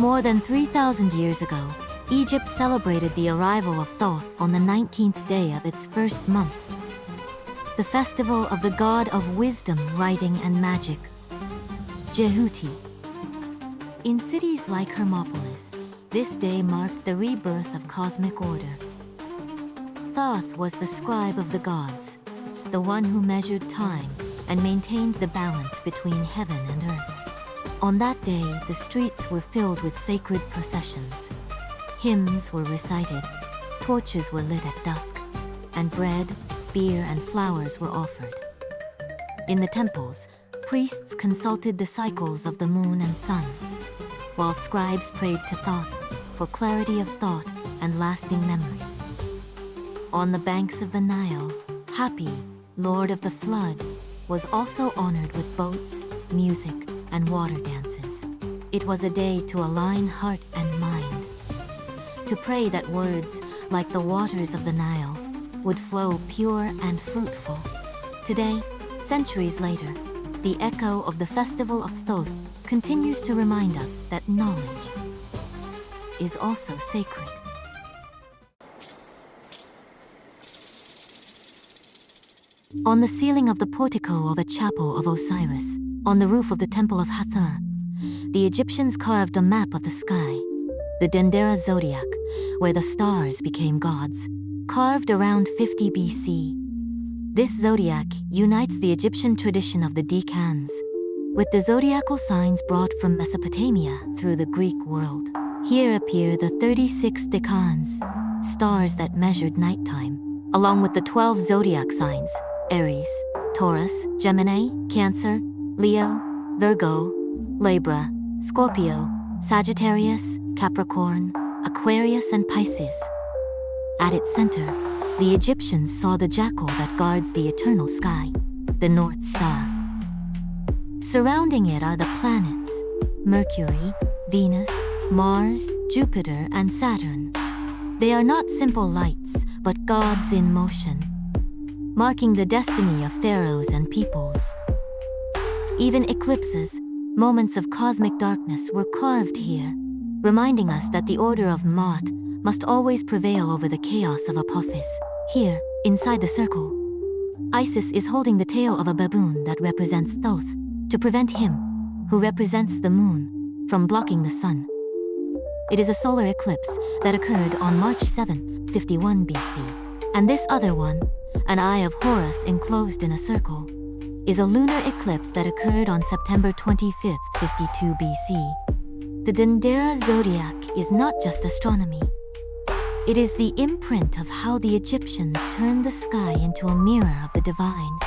More than 3,000 years ago, Egypt celebrated the arrival of Thoth on the 19th day of its first month, the festival of the god of wisdom, writing, and magic, Jehuti. In cities like Hermopolis, this day marked the rebirth of cosmic order. Thoth was the scribe of the gods, the one who measured time and maintained the balance between heaven and earth. On that day, the streets were filled with sacred processions. Hymns were recited, torches were lit at dusk, and bread, beer, and flowers were offered. In the temples, priests consulted the cycles of the moon and sun, while scribes prayed to Thoth for clarity of thought and lasting memory. On the banks of the Nile, Hapi, Lord of the Flood, was also honored with boats, music, and water dances. It was a day to align heart and mind, to pray that words, like the waters of the Nile, would flow pure and fruitful. Today, centuries later, the echo of the festival of Thoth continues to remind us that knowledge is also sacred. On the ceiling of the portico of a chapel of Osiris, on the roof of the temple of Hathor, the Egyptians carved a map of the sky, the Dendera Zodiac, where the stars became gods, carved around 50 BC. This zodiac unites the Egyptian tradition of the decans with the zodiacal signs brought from Mesopotamia through the Greek world. Here appear the 36 decans, stars that measured nighttime, along with the 12 zodiac signs: Aries, Taurus, Gemini, Cancer, Leo, Virgo, Libra, Scorpio, Sagittarius, Capricorn, Aquarius, and Pisces. At its center, the Egyptians saw the jackal that guards the eternal sky, the North Star. Surrounding it are the planets: Mercury, Venus, Mars, Jupiter, and Saturn. They are not simple lights, but gods in motion, marking the destiny of pharaohs and peoples. Even eclipses, moments of cosmic darkness, were carved here, reminding us that the order of Maat must always prevail over the chaos of Apophis. Here, inside the circle, Isis is holding the tail of a baboon that represents Thoth, to prevent him, who represents the moon, from blocking the sun. It is a solar eclipse that occurred on March 7, 51 BC. And this other one, an eye of Horus enclosed in a circle, is a lunar eclipse that occurred on September 25, 52 BC. The Dendera Zodiac is not just astronomy. It is the imprint of how the Egyptians turned the sky into a mirror of the divine.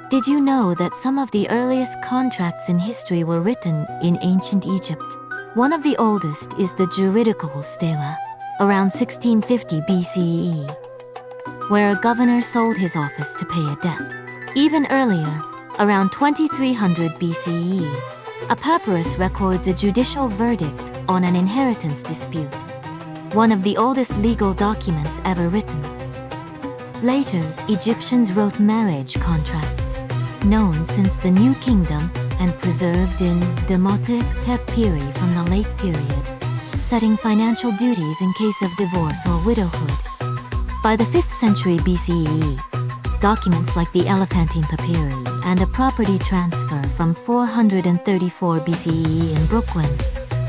Did you know that some of the earliest contracts in history were written in ancient Egypt? One of the oldest is the juridical stela, around 1650 BCE, where a governor sold his office to pay a debt. Even earlier, around 2300 BCE, a papyrus records a judicial verdict on an inheritance dispute, one of the oldest legal documents ever written. Later, Egyptians wrote marriage contracts, known since the New Kingdom and preserved in Demotic Papyri from the late period, setting financial duties in case of divorce or widowhood. By the 5th century BCE, documents like the Elephantine Papyri and a property transfer from 434 BCE in Brooklyn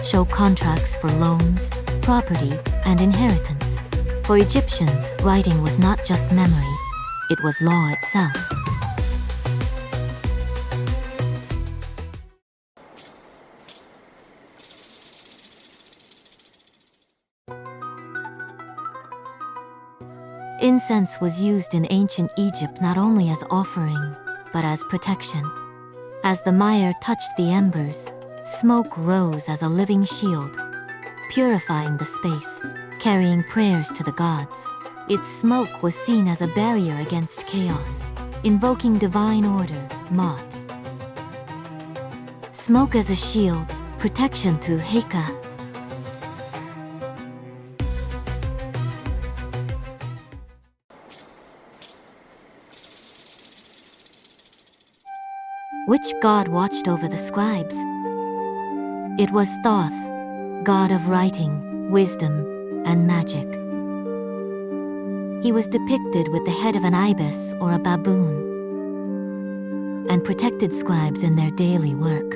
show contracts for loans, property, and inheritance. For Egyptians, writing was not just memory, it was law itself. Incense was used in ancient Egypt not only as offering, but as protection. As the mire touched the embers, smoke rose as a living shield, purifying the space, carrying prayers to the gods. Its smoke was seen as a barrier against chaos, invoking divine order, Maat. Smoke as a shield, protection through Heka. Which god watched over the scribes? It was Thoth, god of writing, wisdom, and magic. He was depicted with the head of an ibis or a baboon, and protected scribes in their daily work.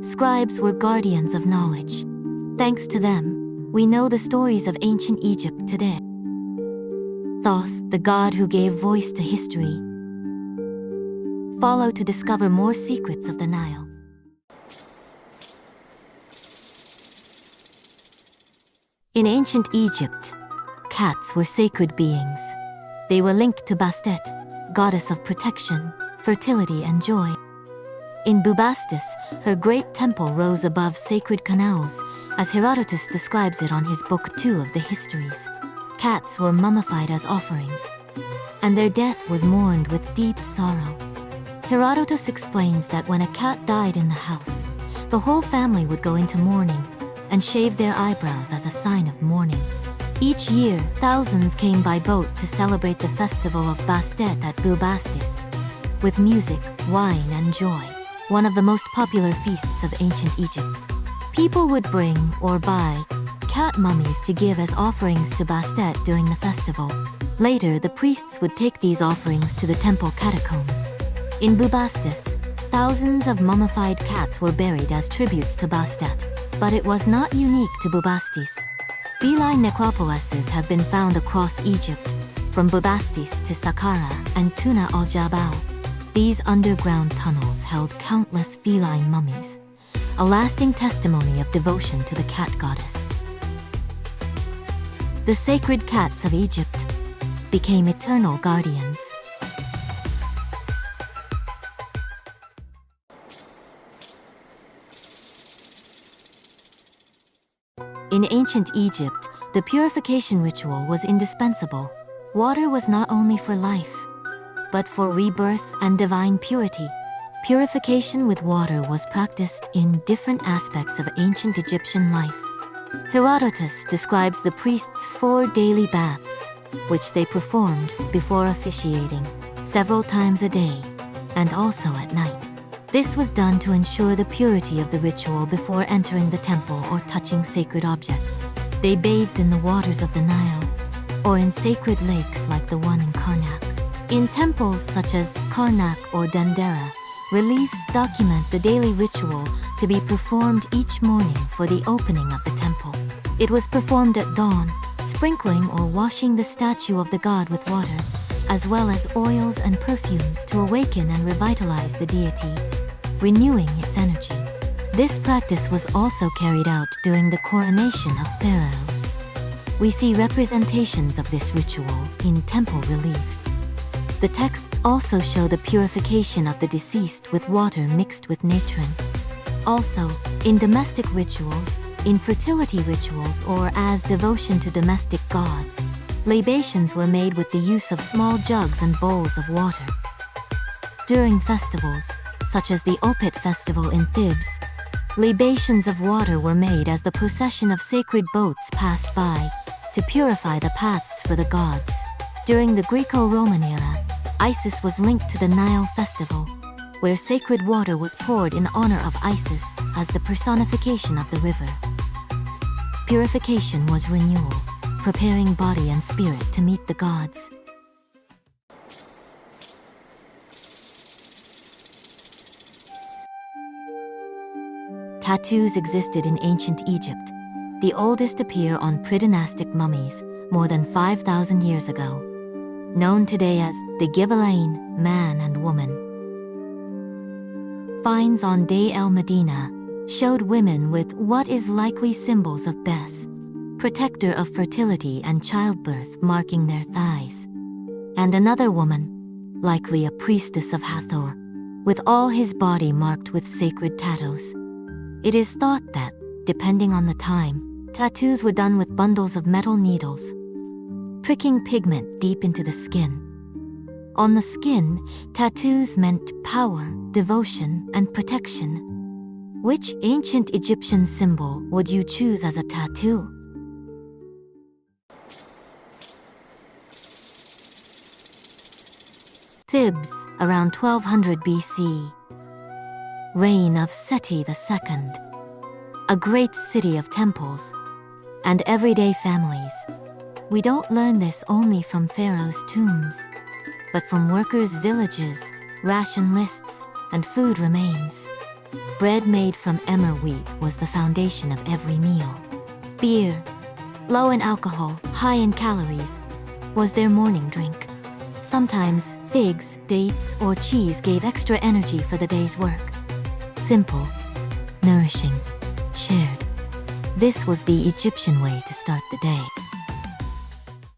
Scribes were guardians of knowledge. Thanks to them, we know the stories of ancient Egypt today. Thoth, the god who gave voice to history. Follow to discover more secrets of the Nile. In ancient Egypt, cats were sacred beings. They were linked to Bastet, goddess of protection, fertility, and joy. In Bubastis, her great temple rose above sacred canals, as Herodotus describes it on his Book 2 of the Histories. Cats were mummified as offerings, and their death was mourned with deep sorrow. Herodotus explains that when a cat died in the house, the whole family would go into mourning and shave their eyebrows as a sign of mourning. Each year, thousands came by boat to celebrate the festival of Bastet at Bubastis, with music, wine, and joy, one of the most popular feasts of ancient Egypt. People would bring or buy cat mummies to give as offerings to Bastet during the festival. Later, the priests would take these offerings to the temple catacombs. In Bubastis, thousands of mummified cats were buried as tributes to Bastet. But it was not unique to Bubastis. Feline necropolises have been found across Egypt, from Bubastis to Saqqara and Tuna al-Jabal. These underground tunnels held countless feline mummies, a lasting testimony of devotion to the cat goddess. The sacred cats of Egypt became eternal guardians. In ancient Egypt, the purification ritual was indispensable. Water was not only for life, but for rebirth and divine purity. Purification with water was practiced in different aspects of ancient Egyptian life. Herodotus describes the priests' 4 daily baths, which they performed before officiating, several times a day, and also at night. This was done to ensure the purity of the ritual before entering the temple or touching sacred objects. They bathed in the waters of the Nile, or in sacred lakes like the one in Karnak. In temples such as Karnak or Dendera, reliefs document the daily ritual to be performed each morning for the opening of the temple. It was performed at dawn, sprinkling or washing the statue of the god with water, as well as oils and perfumes to awaken and revitalize the deity, renewing its energy. This practice was also carried out during the coronation of pharaohs. We see representations of this ritual in temple reliefs. The texts also show the purification of the deceased with water mixed with natron. Also, in domestic rituals, infertility rituals, or as devotion to domestic gods, libations were made with the use of small jugs and bowls of water. During festivals, such as the Opet festival in Thebes, libations of water were made as the procession of sacred boats passed by to purify the paths for the gods. During the Greco-Roman era, Isis was linked to the Nile festival, where sacred water was poured in honor of Isis as the personification of the river. Purification was renewal, preparing body and spirit to meet the gods. Tattoos existed in ancient Egypt. The oldest appear on predynastic mummies more than 5,000 years ago, known today as the Gibelain, man and woman. Finds on Day el Medina showed women with what is likely symbols of Bes, protector of fertility and childbirth, marking their thighs, and another woman, likely a priestess of Hathor, with all his body marked with sacred tattoos. It is thought that, depending on the time, tattoos were done with bundles of metal needles, pricking pigment deep into the skin. On the skin, tattoos meant power, devotion, and protection. Which ancient Egyptian symbol would you choose as a tattoo? Thebes, around 1200 BC, reign of Seti II, a great city of temples and everyday families. We don't learn this only from pharaohs' tombs, but from workers' villages, ration lists, and food remains. Bread made from emmer wheat was the foundation of every meal. Beer, low in alcohol, high in calories, was their morning drink. Sometimes figs, dates, or cheese gave extra energy for the day's work. Simple, nourishing, shared. This was the Egyptian way to start the day.